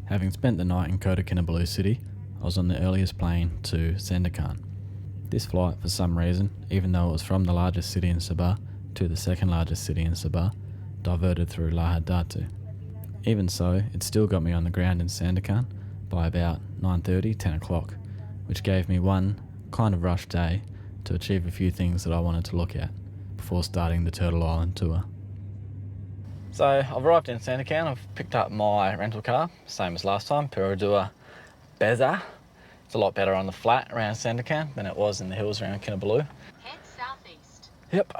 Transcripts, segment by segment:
Having spent the night in Kota Kinabalu City, I was on the earliest plane to Sandakan. This flight, for some reason, even though it was from the largest city in Sabah to the second largest city in Sabah, diverted through Lahad Datu. Even so, it still got me on the ground in Sandakan by about 9:30, 10 o'clock, which gave me one kind of rush day to achieve a few things that I wanted to look at before starting the Turtle Island tour. So I've arrived in Sandakan. I've picked up my rental car, same as last time, Perodua Beza. It's a lot better on the flat around Sandakan than it was in the hills around Kinabalu. Head southeast. Yep,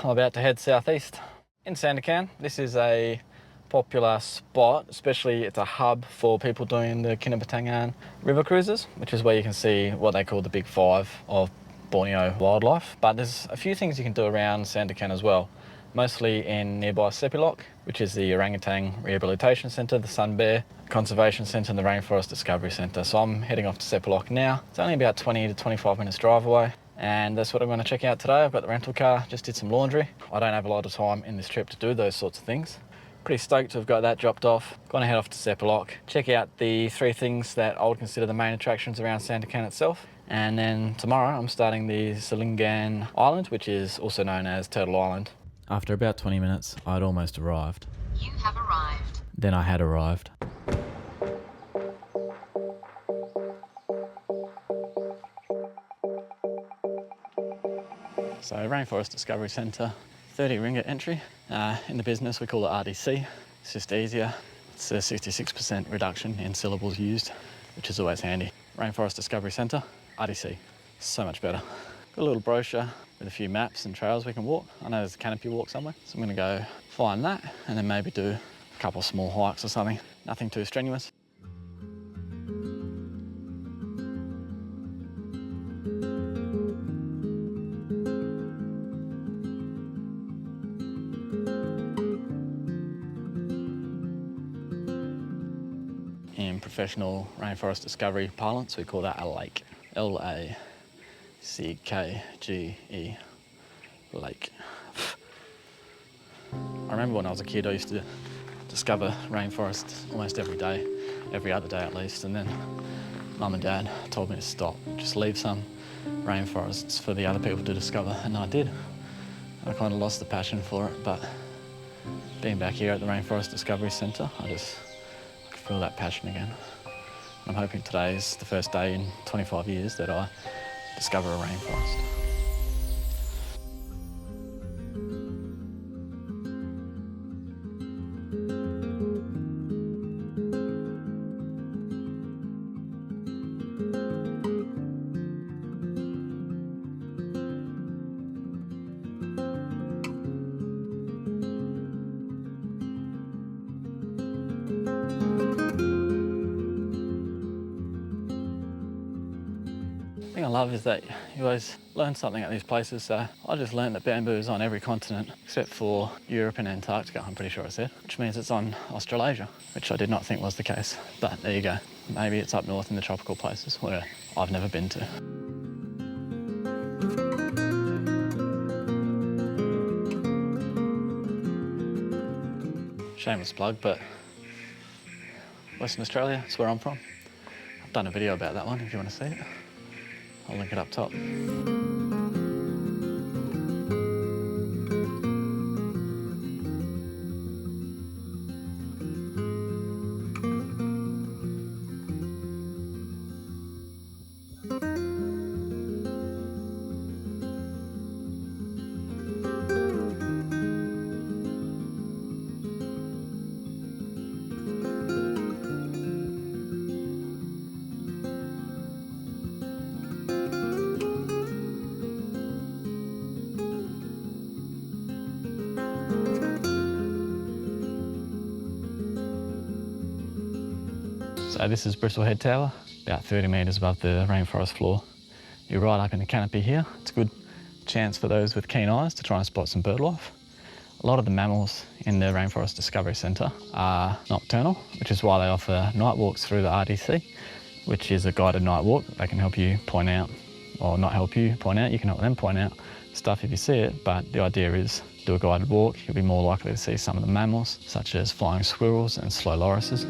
I'm about to head southeast. In Sandakan, this is a popular spot, especially it's a hub for people doing the Kinabatangan river cruises, which is where you can see what they call the big five of Borneo wildlife. But there's a few things you can do around Sandakan as well, mostly in nearby Sepilok, which is the Orangutan Rehabilitation Centre, the Sun Bear Conservation Centre and the Rainforest Discovery Centre. So I'm heading off to Sepilok now. It's only about 20 to 25 minutes drive away. And that's what I'm going to check out today. I've got the rental car, just did some laundry. I don't have a lot of time in this trip to do those sorts of things. Pretty stoked to have got that dropped off. Gonna head off to Sepilok, check out the three things that I would consider the main attractions around Sandakan itself. And then tomorrow I'm starting the Selingan Island, which is also known as Turtle Island. After about 20 minutes, I'd almost arrived. You have arrived. Then I had arrived. So Rainforest Discovery Centre, 30 ringgit entry. In the business we call it RDC. It's just easier. It's a 66% reduction in syllables used, which is always handy. Rainforest Discovery Centre, RDC. So much better. Got a little brochure with a few maps and trails we can walk. I know there's a canopy walk somewhere, so I'm going to go find that and then maybe do a couple of small hikes or something. Nothing too strenuous. In professional rainforest discovery parlance, we call that a lake. L-A-C-K-G-E, lake. I remember when I was a kid, I used to discover rainforests almost every day, every other day at least, and then Mum and Dad told me to stop, just leave some rainforests for the other people to discover, and I did. I kind of lost the passion for it, but being back here at the Rainforest Discovery Centre, I can feel that passion again. I'm hoping today is the first day in 25 years that I discover a rainforest. The thing I love is that you always learn something at these places. So I just learned that bamboo is on every continent except for Europe and Antarctica, I'm pretty sure I said, which means it's on Australasia, which I did not think was the case. But there you go. Maybe it's up north in the tropical places where I've never been to. Shameless plug, but Western Australia, that's where I'm from. I've done a video about that one if you want to see it. I'll link it up top. So this is Bristlehead Tower, about 30 metres above the rainforest floor. You're right up in the canopy here. It's a good chance for those with keen eyes to try and spot some bird life. A lot of the mammals in the Rainforest Discovery Centre are nocturnal, which is why they offer night walks through the RDC, which is a guided night walk. They can help you point out, or not help you point out, you can help them point out stuff if you see it, but the idea is do a guided walk, you'll be more likely to see some of the mammals, such as flying squirrels and slow lorises.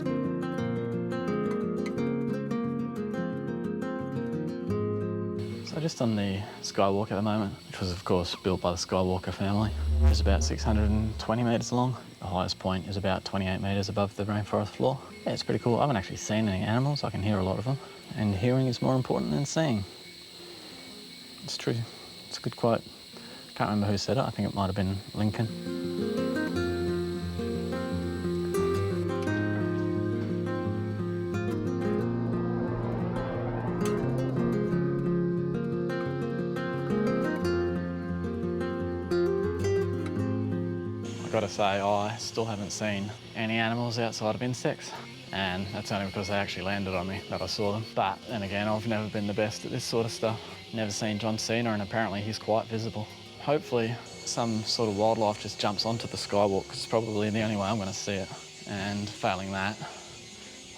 just on the skywalk at the moment, which was of course built by the Skywalker family. It's about 620 metres long. The highest point is about 28 metres above the rainforest floor. Yeah, it's pretty cool. I haven't actually seen any animals. I can hear a lot of them. And hearing is more important than seeing. It's true. It's a good quote. Can't remember who said it. I think it might have been Lincoln. I've got to say, I still haven't seen any animals outside of insects. And that's only because they actually landed on me that I saw them. But then again, I've never been the best at this sort of stuff. Never seen John Cena, and apparently he's quite visible. Hopefully some sort of wildlife just jumps onto the skywalk, because it's probably the only way I'm going to see it. And failing that,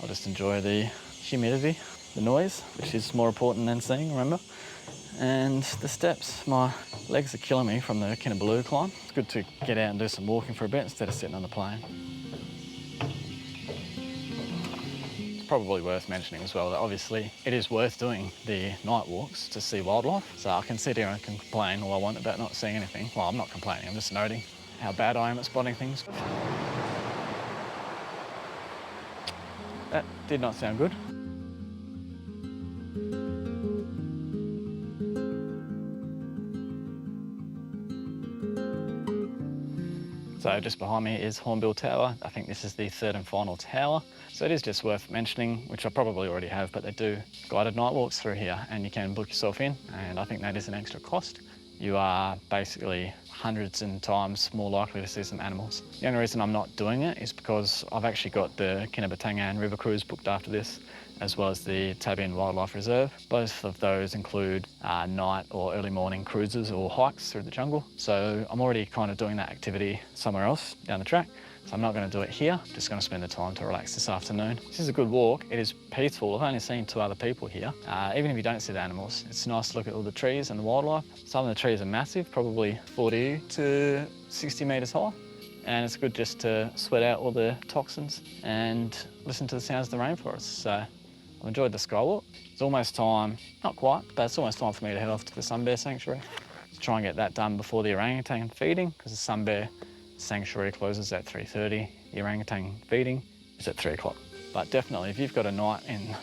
I'll just enjoy the humidity, the noise, which is more important than seeing, remember? And the steps. My legs are killing me from the Kinabalu climb. It's good to get out and do some walking for a bit instead of sitting on the plane. Probably worth mentioning as well that obviously it is worth doing the night walks to see wildlife. So I can sit here and complain all I want about not seeing anything. Well, I'm not complaining, I'm just noting how bad I am at spotting things. That did not sound good. So just behind me is Hornbill Tower. I think this is the third and final tower. So it is just worth mentioning, which I probably already have, but they do guided night walks through here and you can book yourself in, and I think that is an extra cost. You are basically hundreds and times more likely to see some animals. The only reason I'm not doing it is because I've actually got the Kinabatangan River Cruise booked after this, as well as the Tabian Wildlife Reserve. Both of those include night or early morning cruises or hikes through the jungle. So I'm already kind of doing that activity somewhere else down the track. So I'm not going to do it here, just going to spend the time to relax this afternoon. This is a good walk. It is peaceful. I've only seen 2 other people here. Even if you don't see the animals, it's nice to look at all the trees and the wildlife. Some of the trees are massive, probably 40 to 60 metres high. And it's good just to sweat out all the toxins and listen to the sounds of the rainforest. So I've enjoyed the skywalk. It's almost time, not quite, but it's almost time for me to head off to the sun bear sanctuary to try and get that done before the orangutan feeding, because the sun bear sanctuary closes at 3:30. The orangutan feeding is at 3 o'clock. But definitely, if you've got a night in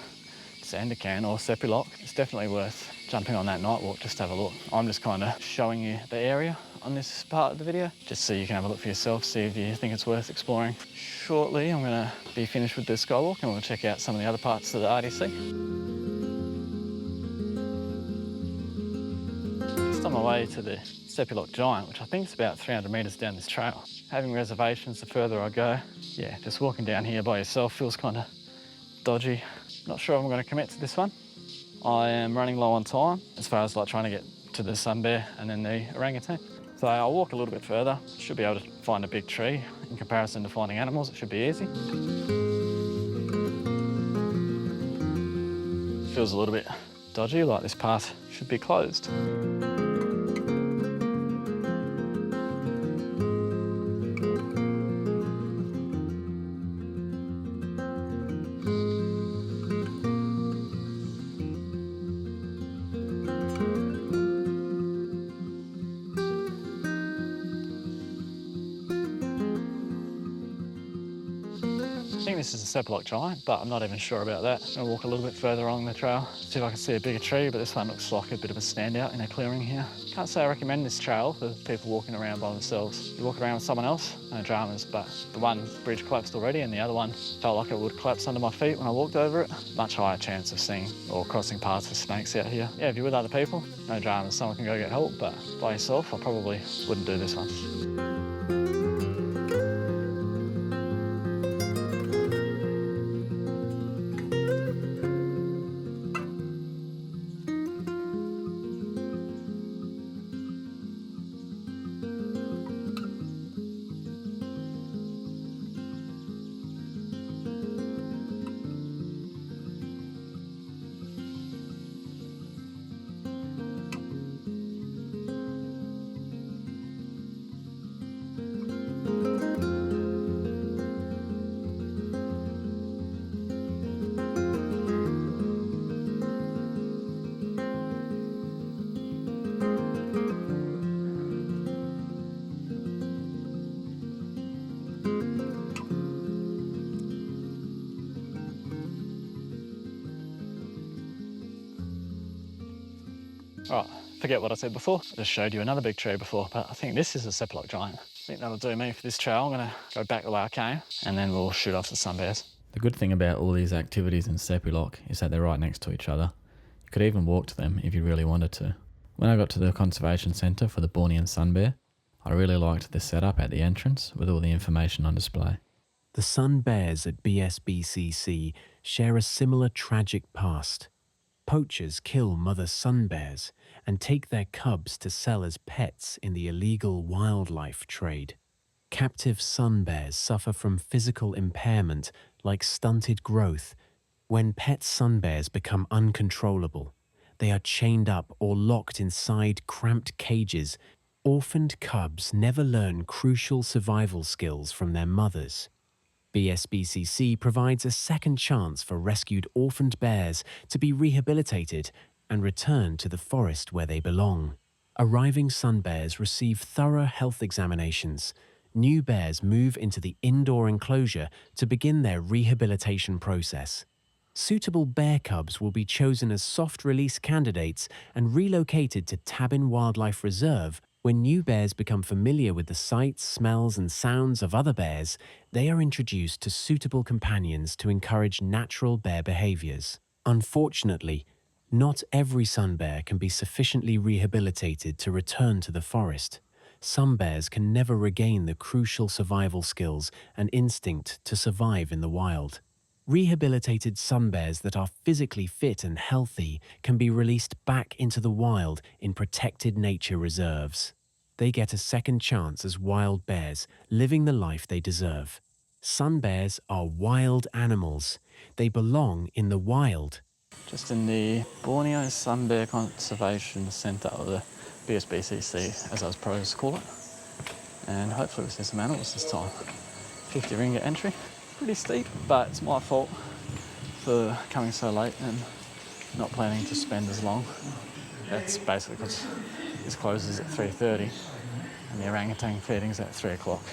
Sandakan or Sepilok, it's definitely worth jumping on that night walk just to have a look. I'm just kind of showing you the area on this part of the video, just so you can have a look for yourself, see if you think it's worth exploring. Shortly, I'm going to be finished with the skywalk and we'll check out some of the other parts of the RDC. Just on my way to the Sepilok Giant, which I think is about 300 metres down this trail. Having reservations the further I go, yeah, just walking down here by yourself feels kind of dodgy. Not sure if I'm going to commit to this one. I am running low on time as far as like trying to get to the sun bear and then the orangutan. So I'll walk a little bit further. Should be able to find a big tree. In comparison to finding animals, it should be easy. Feels a little bit dodgy, like this path should be closed. I think this is a Sepilok Giant, but I'm not even sure about that. I'm going to walk a little bit further along the trail, see if I can see a bigger tree, but this one looks like a bit of a standout in a clearing here. Can't say I recommend this trail for people walking around by themselves. If you walk around with someone else, no dramas, but the one bridge collapsed already and the other one felt like it would collapse under my feet when I walked over it. Much higher chance of seeing or crossing paths with snakes out here. Yeah, if you're with other people, no dramas, someone can go get help, but by yourself, I probably wouldn't do this one. Right, forget what I said before. I just showed you another big tree before, but I think this is a Sepilok giant. I think that'll do me for this trail. I'm gonna go back the way I came and then we'll shoot off the sun bears. The good thing about all these activities in Sepilok is that they're right next to each other. You could even walk to them if you really wanted to. When I got to the conservation centre for the Bornean sun bear, I really liked the setup at the entrance with all the information on display. The sun bears at BSBCC share a similar tragic past. Poachers kill mother sun bears and take their cubs to sell as pets in the illegal wildlife trade. Captive sun bears suffer from physical impairment like stunted growth. When pet sun bears become uncontrollable, they are chained up or locked inside cramped cages. Orphaned cubs never learn crucial survival skills from their mothers. BSBCC provides a second chance for rescued orphaned bears to be rehabilitated and returned to the forest where they belong. Arriving sun bears receive thorough health examinations. New bears move into the indoor enclosure to begin their rehabilitation process. Suitable bear cubs will be chosen as soft-release candidates and relocated to Tabin Wildlife Reserve. When new bears become familiar with the sights, smells, and sounds of other bears, they are introduced to suitable companions to encourage natural bear behaviors. Unfortunately, not every sun bear can be sufficiently rehabilitated to return to the forest. Some bears can never regain the crucial survival skills and instinct to survive in the wild. Rehabilitated sun bears that are physically fit and healthy can be released back into the wild in protected nature reserves. They get a second chance as wild bears, living the life they deserve. Sun bears are wild animals. They belong in the wild. Just in the Borneo Sun Bear Conservation Centre, or the BSBCC as I was supposed to call it. And hopefully we see some animals this time. 50 ringgit entry. Pretty steep, but it's my fault for coming so late and not planning to spend as long. That's basically because this closes at 3:30 and the orangutan feeding's at 3 o'clock.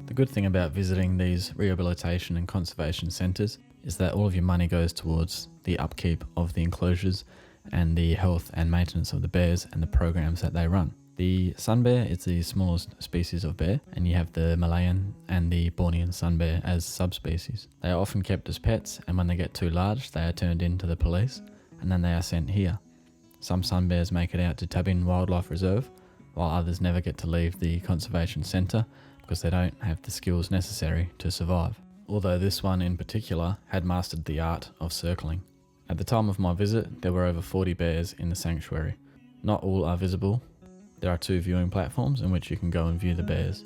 The good thing about visiting these rehabilitation and conservation centres is that all of your money goes towards the upkeep of the enclosures and the health and maintenance of the bears and the programs that they run. The sun bear is the smallest species of bear, and you have the Malayan and the Bornean sun bear as subspecies. They are often kept as pets, and when they get too large they are turned in to the police and then they are sent here. Some sun bears make it out to Tabin Wildlife Reserve, while others never get to leave the conservation centre because they don't have the skills necessary to survive. Although this one in particular had mastered the art of circling. At the time of my visit, there were over 40 bears in the sanctuary. Not all are visible. There are 2 viewing platforms in which you can go and view the bears.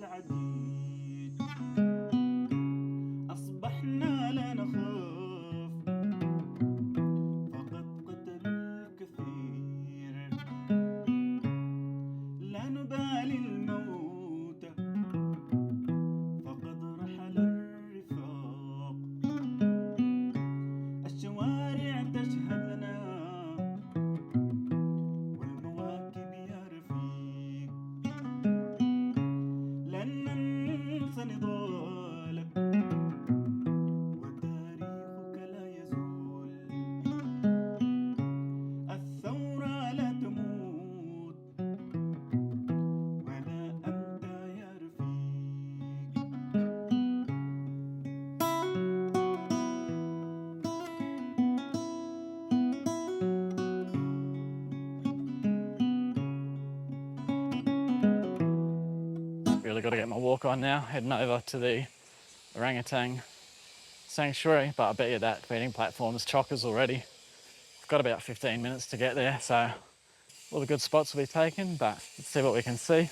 Really got to get my walk on now, heading over to the orangutan sanctuary, but I bet you that feeding platform is chockers already. I've got about 15 minutes to get there, so all the good spots will be taken, but let's see what we can see.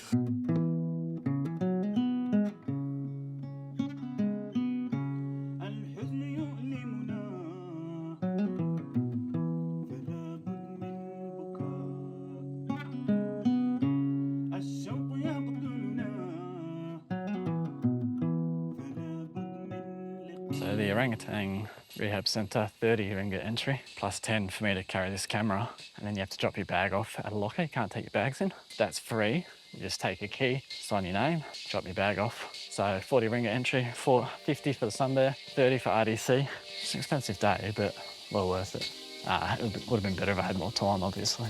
So the orangutan Rehab Centre, 30 ringgit entry, plus 10 for me to carry this camera. And then you have to drop your bag off at a locker. You can't take your bags in. That's free. You just take a key, sign your name, drop your bag off. So 40 ringgit entry, 50 for the sun bear, 30 for RDC. It's an expensive day, but well worth it. It would have been better if I had more time, obviously.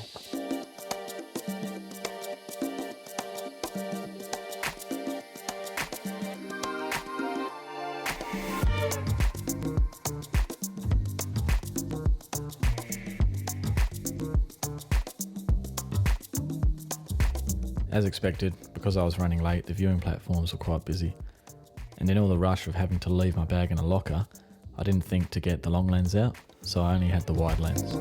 As expected, because I was running late, the viewing platforms were quite busy. And in all the rush of having to leave my bag in a locker, I didn't think to get the long lens out, so I only had the wide lens.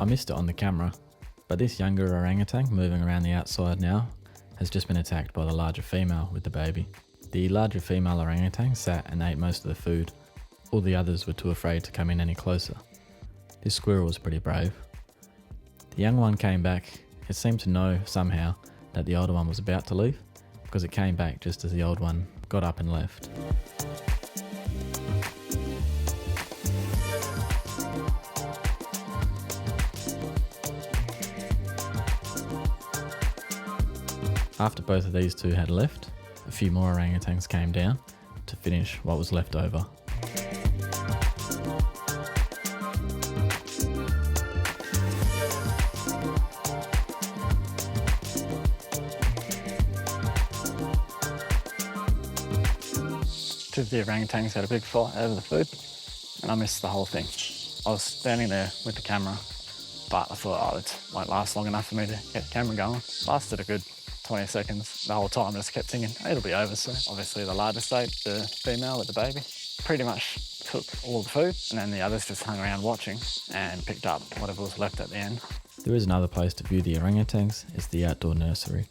I missed it on the camera, but this younger orangutan moving around the outside now has just been attacked by the larger female with the baby. The larger female orangutan sat and ate most of the food. All the others were too afraid to come in any closer. This squirrel was pretty brave. The young one came back. It seemed to know somehow that the older one was about to leave, because it came back just as the old one got up and left. After both of these two had left, a few more orangutans came down to finish what was left over. Two of the orangutans had a big fight over the food, and I missed the whole thing. I was standing there with the camera, but I thought, it won't last long enough for me to get the camera going. Lasted a good 20 seconds. The whole time I just kept thinking, it'll be over soon. Obviously the largest ate, the female with the baby, pretty much took all the food, and then the others just hung around watching and picked up whatever was left at the end. There is another place to view the orangutans. It's the outdoor nursery.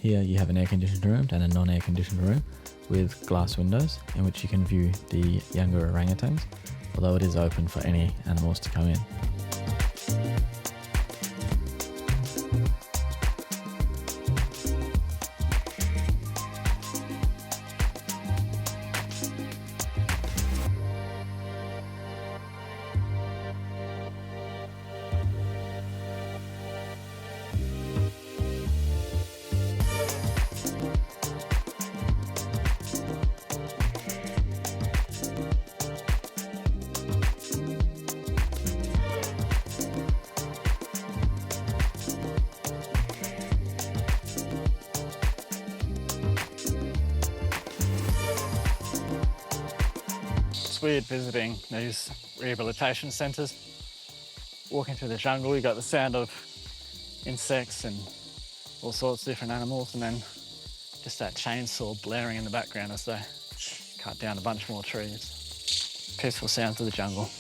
Here you have an air-conditioned room and a non-air-conditioned room with glass windows in which you can view the younger orangutans, although it is open for any animals to come in. Weird visiting these rehabilitation centres. Walking through the jungle, you got the sound of insects and all sorts of different animals, and then just that chainsaw blaring in the background as they cut down a bunch more trees. Peaceful sounds of the jungle.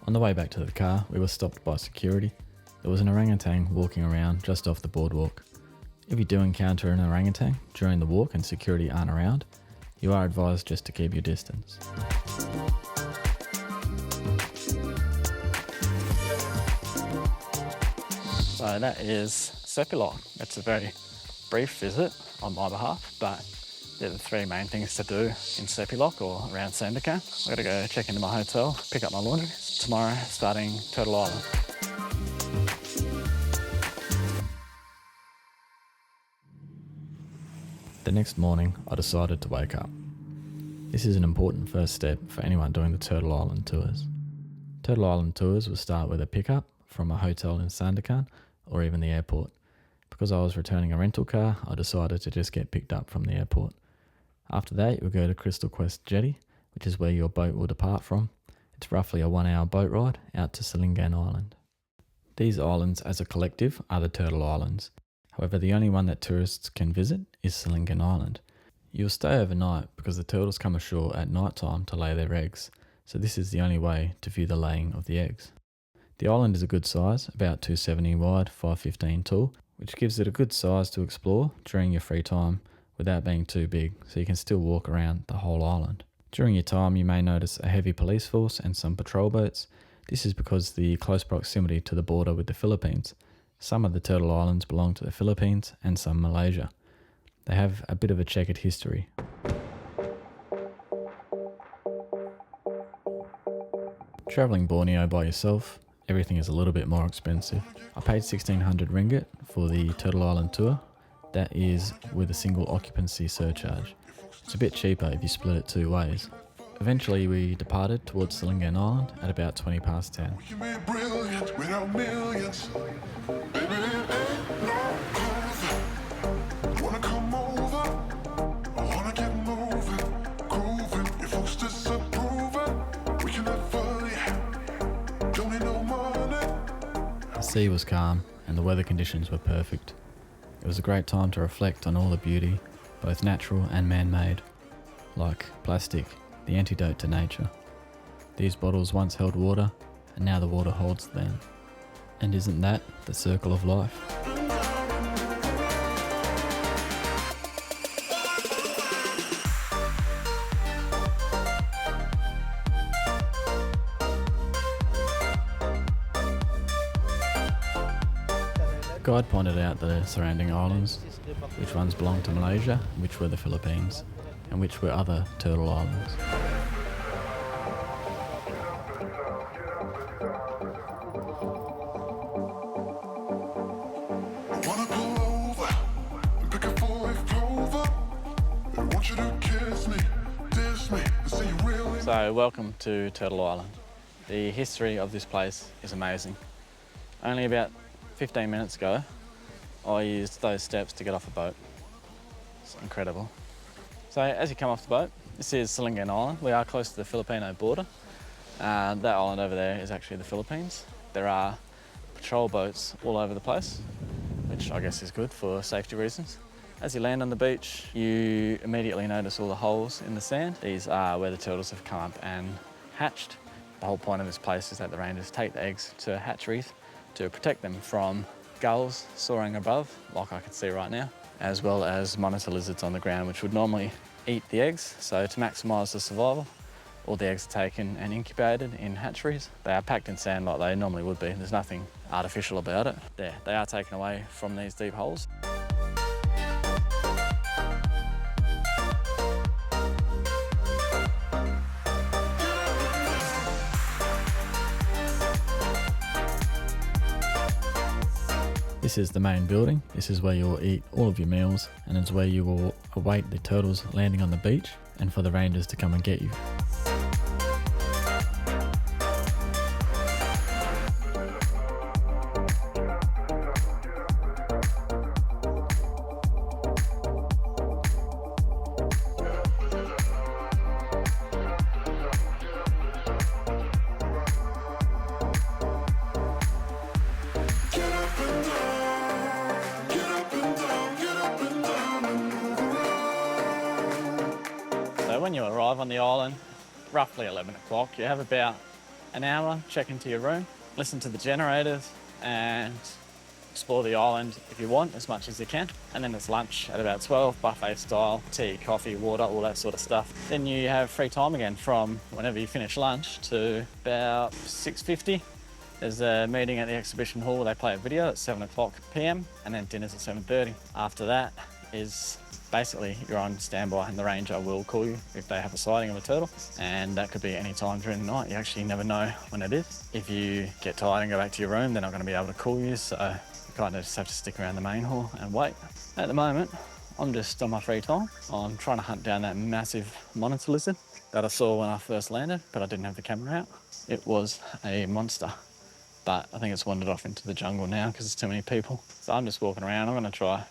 On the way back to the car, we were stopped by security. There was an orangutan walking around just off the boardwalk. If you do encounter an orangutan during the walk and security aren't around, you are advised just to keep your distance. So that is Sepilok. It's a very brief visit on my behalf, but they're the three main things to do in Sepilok or around Sandakan. I've got to go check into my hotel, pick up my laundry. Tomorrow, starting Turtle Island. The next morning, I decided to wake up. This is an important first step for anyone doing the Turtle Island tours. Turtle Island tours will start with a pickup from a hotel in Sandakan or even the airport. Because I was returning a rental car, I decided to just get picked up from the airport. After that, you'll go to Crystal Quest Jetty, which is where your boat will depart from. It's roughly a 1 hour boat ride out to Selingan Island. These islands as a collective are the Turtle Islands. However, the only one that tourists can visit is Selingan Island. You'll stay overnight because the turtles come ashore at night time to lay their eggs, so this is the only way to view the laying of the eggs. The island is a good size, about 270 wide, 515 tall, which gives it a good size to explore during your free time without being too big, so you can still walk around the whole island. During your time, you may notice a heavy police force and some patrol boats. This is because the close proximity to the border with the Philippines. Some of the turtle islands belong to the Philippines and some Malaysia. They have a bit of a checkered history. Travelling Borneo by yourself, everything is a little bit more expensive. I paid 1600 ringgit for the Turtle Island tour. That is with a single occupancy surcharge. It's a bit cheaper if you split it 2 ways. Eventually we departed towards Selingan Island at about 20 past 10. The sea was calm and the weather conditions were perfect. It was a great time to reflect on all the beauty, both natural and man-made, like plastic, the antidote to nature. These bottles once held water, and now the water holds them. And isn't that the circle of life? Guide pointed out the surrounding islands, which ones belonged to Malaysia, which were the Philippines, and which were other turtle islands. So welcome to Turtle Island. The history of this place is amazing. Only about 15 minutes ago, I used those steps to get off a boat. It's incredible. So as you come off the boat, this is Selingan Island. We are close to the Filipino border. That island over there is actually the Philippines. There are patrol boats all over the place, which I guess is good for safety reasons. As you land on the beach, you immediately notice all the holes in the sand. These are where the turtles have come up and hatched. The whole point of this place is that the rangers take the eggs to hatcheries to protect them from gulls soaring above, like I can see right now, as well as monitor lizards on the ground, which would normally eat the eggs. So to maximise the survival, all the eggs are taken and incubated in hatcheries. They are packed in sand like they normally would be. There's nothing artificial about it. There, they are taken away from these deep holes. This is the main building. This is where you will eat all of your meals, and it's where you will await the turtles landing on the beach and for the rangers to come and get you. So when you arrive on the island, roughly 11 o'clock, you have about an hour, check into your room, listen to the generators and explore the island if you want, as much as you can. And then it's lunch at about 12, buffet style, tea, coffee, water, all that sort of stuff. Then you have free time again from whenever you finish lunch to about 6:50. There's a meeting at the exhibition hall where they play a video at 7 o'clock PM, and then dinner's at 7:30. After that is basically you're on standby and the ranger will call you if they have a sighting of a turtle, and that could be any time during the night. You actually never know when it is. If you get tired and go back to your room, they're not going to be able to call you, so you kind of just have to stick around the main hall and wait. At the moment, I'm just on my free time. I'm trying to hunt down that massive monitor lizard that I saw when I first landed, but I didn't have the camera out. It was a monster, but I think it's wandered off into the jungle now because there's too many people. So I'm just walking around. I'm going to try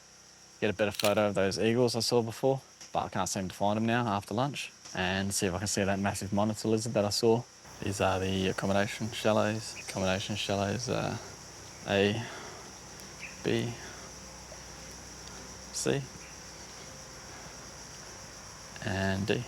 get a better photo of those eagles I saw before, but I can't seem to find them now after lunch, and see if I can see that massive monitor lizard that I saw. These are the accommodation chalets. Accommodation chalets are A, B, C, and D.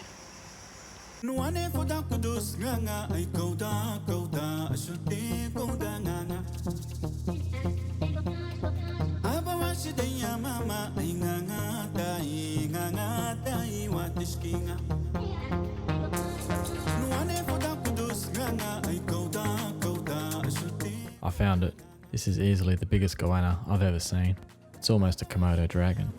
I found it. This is easily the biggest goanna I've ever seen. It's almost a Komodo dragon.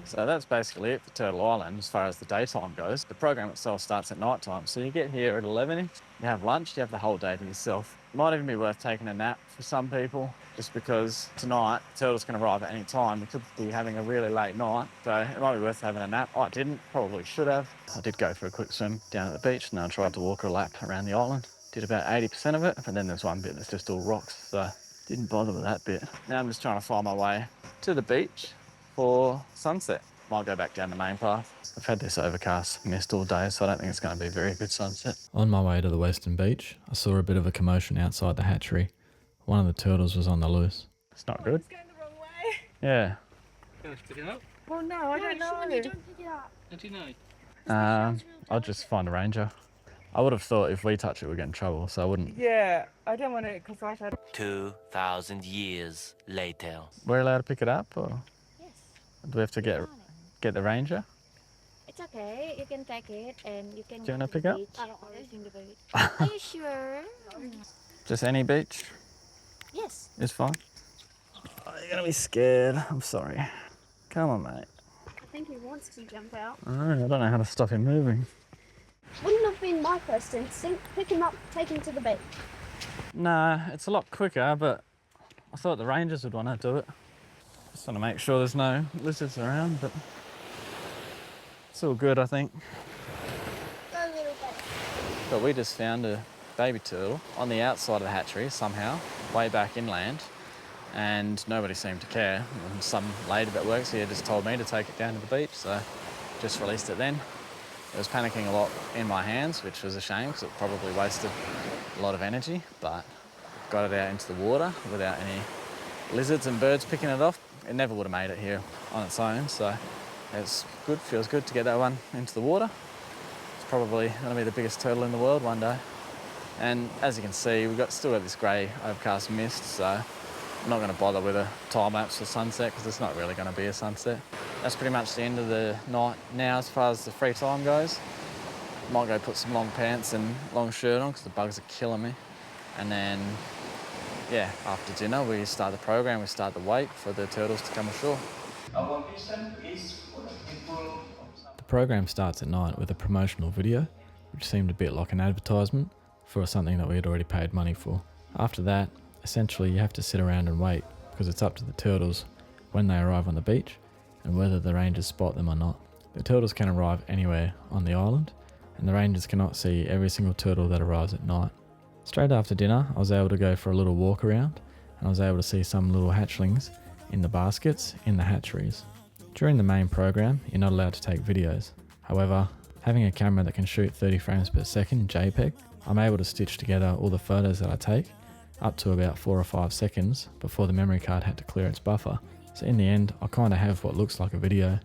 So that's basically it for Turtle Island as far as the daytime goes. The program itself starts at night time. So you get here at 11ish, you have lunch, you have the whole day to yourself. It might even be worth taking a nap for some people, just because tonight turtles can arrive at any time. We could be having a really late night, so it might be worth having a nap. I didn't, probably should have. I did go for a quick swim down at the beach and I tried to walk a lap around the island. Did about 80% of it, and then there's one bit that's just all rocks, so didn't bother with that bit. Now I'm just trying to find my way to the beach for sunset. Might go back down the main path. I've had this overcast mist all day, so I don't think it's going to be a very good sunset. On my way to the western beach, I saw a bit of a commotion outside the hatchery. One of the turtles was on the loose. It's not good. It's going the wrong way. Yeah. Gonna pick it up? Well, no, I don't know. Sean, you don't pick it up. How do you know? I'll just find a ranger. I would have thought if we touch it, we'd get in trouble, so I wouldn't. Yeah, I don't want to because I've had. 2,000 years later. We're allowed to pick it up, or Yes, do we have to get the ranger? it's okay. You can take it and you can. Do you go wanna to pick the up? beach. I don't want to the beach. Are you sure? Just any beach Yes. is fine. Oh, you're gonna be scared. I'm sorry. Come on, mate. I think he wants to jump out. I don't know how to stop him moving. Wouldn't have been my first instinct. Pick him up, take him to the beach. Nah, it's a lot quicker, but I thought the rangers would want to do it. Just want to make sure there's no lizards around, but it's all good, I think. Go a little bit. But we just found a baby turtle on the outside of the hatchery somehow, way back inland, and nobody seemed to care. And some lady that works here just told me to take it down to the beach, so just released it then. It was panicking a lot in my hands, which was a shame because it probably wasted a lot of energy, but got it out into the water without any lizards and birds picking it off. It never would have made it here on its own, so it's good, feels good to get that one into the water. It's probably going to be the biggest turtle in the world one day. And as you can see, we've still got this grey overcast mist, so I'm not going to bother with a time lapse or sunset because it's not really going to be a sunset. That's pretty much the end of the night now as far as the free time goes. Might go put some long pants and long shirt on because the bugs are killing me. And then, yeah, after dinner we start the program, we start the wait for the turtles to come ashore. Our mission is for the people of The program starts at night with a promotional video, which seemed a bit like an advertisement for something that we had already paid money for. After that, essentially you have to sit around and wait because it's up to the turtles when they arrive on the beach and whether the rangers spot them or not. The turtles can arrive anywhere on the island and the rangers cannot see every single turtle that arrives at night. Straight after dinner, I was able to go for a little walk around and I was able to see some little hatchlings in the baskets in the hatcheries. During the main program, you're not allowed to take videos. However, having a camera that can shoot 30 frames per second JPEG, I'm able to stitch together all the photos that I take up to about 4 or 5 seconds before the memory card had to clear its buffer. So in the end, I kind of have what looks like a video.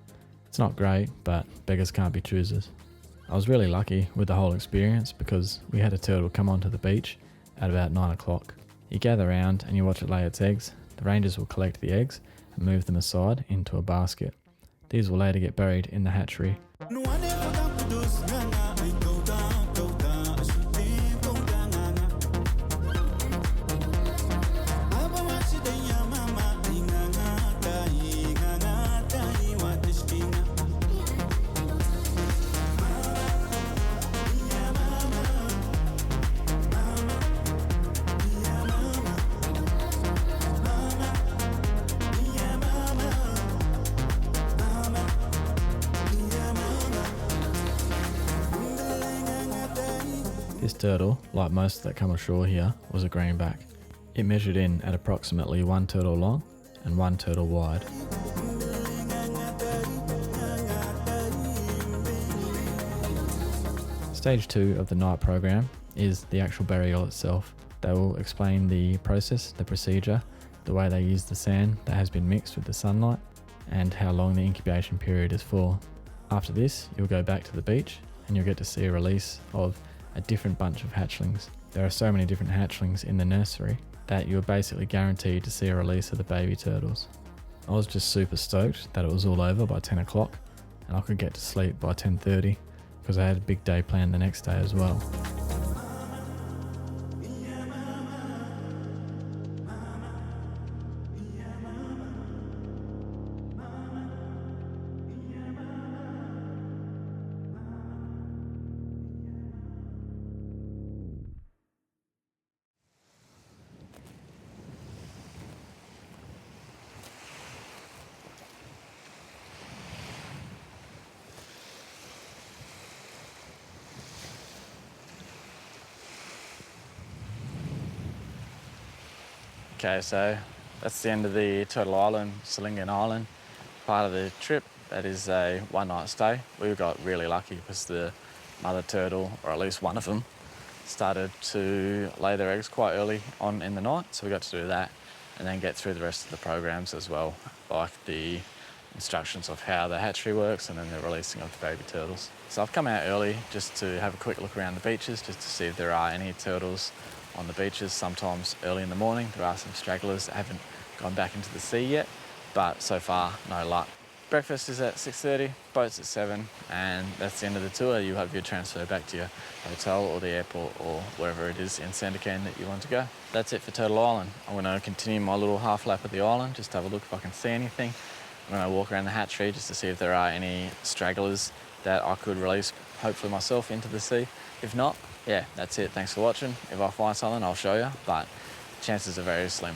It's not great, but beggars can't be choosers. I was really lucky with the whole experience because we had a turtle come onto the beach at about 9 o'clock. You gather around and you watch it lay its eggs. The rangers will collect the eggs and move them aside into a basket. These will later get buried in the hatchery. This turtle, like most that come ashore here, was a greenback. It measured in at approximately 1 turtle long and 1 turtle wide. Stage 2 of the night program is the actual burial itself. They will explain the process, the procedure, the way they use the sand that has been mixed with the sunlight, and how long the incubation period is for. After this, you'll go back to the beach and you'll get to see a release of a different bunch of hatchlings. There are so many different hatchlings in the nursery that you're basically guaranteed to see a release of the baby turtles. I was just super stoked that it was all over by 10 o'clock and I could get to sleep by 10:30 because I had a big day planned the next day as well. Okay, so that's the end of the Turtle Island, Selingan Island part of the trip. That is a one-night stay. We got really lucky because the mother turtle, or at least one of them, started to lay their eggs quite early on in the night, so we got to do that and then get through the rest of the programs as well, like the instructions of how the hatchery works and then the releasing of the baby turtles. So I've come out early just to have a quick look around the beaches, just to see if there are any turtles on the beaches. Sometimes early in the morning there are some stragglers that haven't gone back into the sea yet, but so far no luck. Breakfast is at 6:30, boat's at 7, and that's the end of the tour. You have your transfer back to your hotel or the airport or wherever it is in Sandakan that you want to go. That's it for Turtle Island. I'm going to continue my little half lap of the island, just to have a look if I can see anything. I'm going to walk around the hatchery just to see if there are any stragglers that I could release, hopefully myself, into the sea. If not, yeah, that's it. Thanks for watching. If I find something, I'll show you, but chances are very slim.